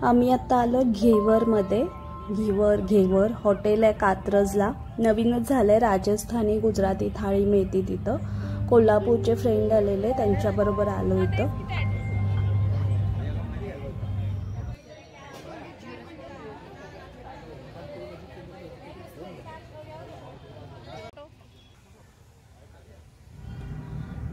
आम्ही आता आलो घेवरमध्ये। घेवर हॉटेल आहे कात्रजला, नवीनच झालंय। राजस्थानी गुजराती थाळी मिळते तिथं। कोल्हापूरचे फ्रेंड आलेले, त्यांच्याबरोबर आलो इथं।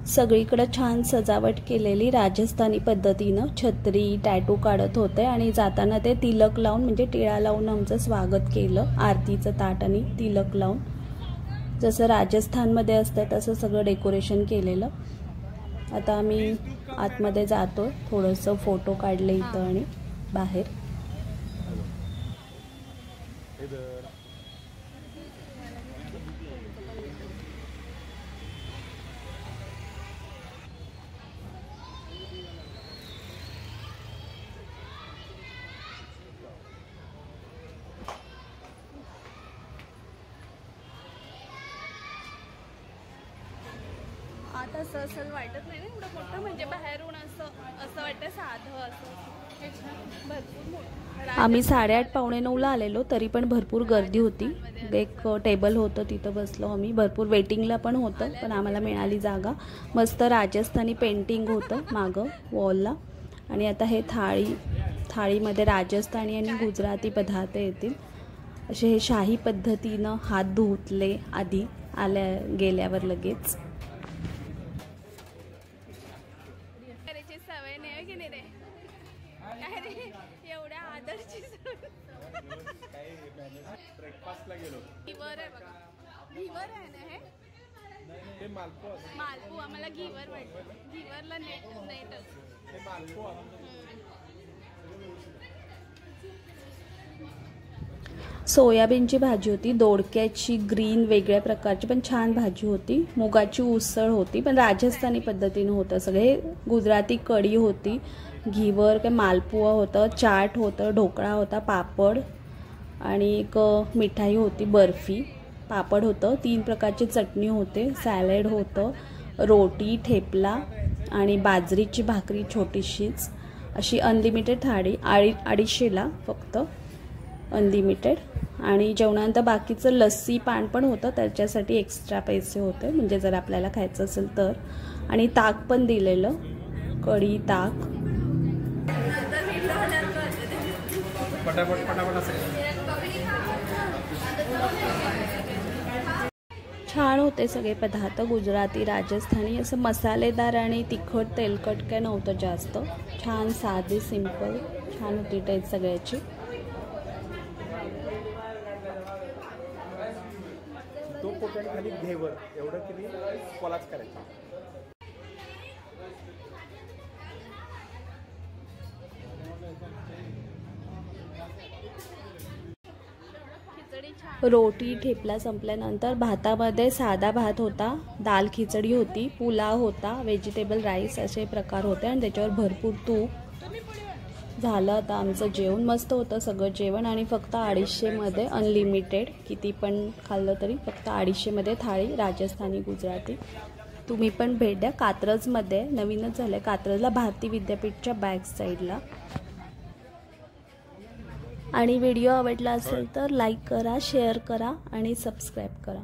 सगळीकडे छान सजावट केलेली राजस्थानी पद्धतीनं। छत्री टॅटू काढत होते आणि जाताना ते तिलक लावून म्हणजे टिळा लावून आमचं स्वागत केलं। आरतीचं ताट आणि तिलक लावून, जसं राजस्थानमध्ये असतं तसं सगळं डेकोरेशन केलेलं। आता आम्ही आतमध्ये जातो, थोडंसं फोटो काढले इथं आणि बाहेर। आता असं वाटत नाही ना एवढं मोठं, म्हणजे बाहेरून असं वाटतं साधं असं भरपूर मोठं। आम्ही 8:30 पावणे 9ला आलेलो, तरी पण भरपूर गर्दी होती। एक टेबल होतं तिथं बसलो आम्ही, भरपूर वेटिंगला पण होतं, पण आम्हाला मिळाली जागा। मस्त राजस्थानी पेंटिंग होतं मागं वॉलला। आणि आता हे थाळीमध्ये राजस्थानी आणि गुजराती पदार्थ येतील असे। हे शाही पद्धतीनं हात धुतले आधी गेल्यावर लगेच। सवय नाही की नाही रे, एवढ्या आदरची ब्रेकफास्टला गेलो। घीवर आहे बघा, घीवर आहे ना हे मालपू आम्हाला घीवर वाटतं, घीवरला नेटच हे मालपू। सोयाबीनची भाजी होती, दोडक्याची ग्रीन वेगळ्या प्रकारची पण छान भाजी होती। मुगाची उसळ होती, पण राजस्थानी पद्धतीनं होतं सगळे। गुजराती कढी होती, घीवर काय मालपुआ होतं, चाट होतं, ढोकळा होता, पापड आणि एक मिठाई होती, बर्फी, पापड होतं, 3 प्रकारची चटणी होते, सॅलड होतं, रोटी, ठेपला आणि बाजरीची भाकरी छोटीशीच अशी। अनलिमिटेड थाळी 250ला फक्त, अनलिमिटेड। आणि जेवणानंतर बाकीचं लस्सी पान पण होतं, त्याच्यासाठी एक्स्ट्रा पैसे होते, म्हणजे जर आपल्याला खायचं असेल तर। आणि ताक पण दिलेलं, कढी ताक। छान होते सगळे पदार्थ, गुजराती राजस्थानी असं मसालेदार आणि तिखट तेलकट काय नव्हतं जास्त। छान साधी सिंपल छान होती टेस्ट सगळ्याची। तो कोट्याने खाली घेवर एवढं किती कोलाच करायचं। रोटी ठेपला संपल्यानंतर भातामध्ये साधा भात होता, दाल खिचडी होती, पुलाव होता, व्हेजिटेबल राईस असे प्रकार होते आणि त्याच्यावर भरपूर तूप। झालं आता आमचं जेवण, मस्त होतं सगळं जेवण। आणि फक्त 250मध्ये अनलिमिटेड, किती पण खाल्लं तरी फक्त 250मध्ये थाळी राजस्थानी गुजराती। तुम्ही पण भेट द्या, कात्रजमध्ये नवीनच झालं आहे कात्रजला, भारती विद्यापीठच्या बॅक साईडला। आणि व्हिडिओ आवडला असेल तर लाईक करा, शेअर करा आणि सबस्क्राईब करा।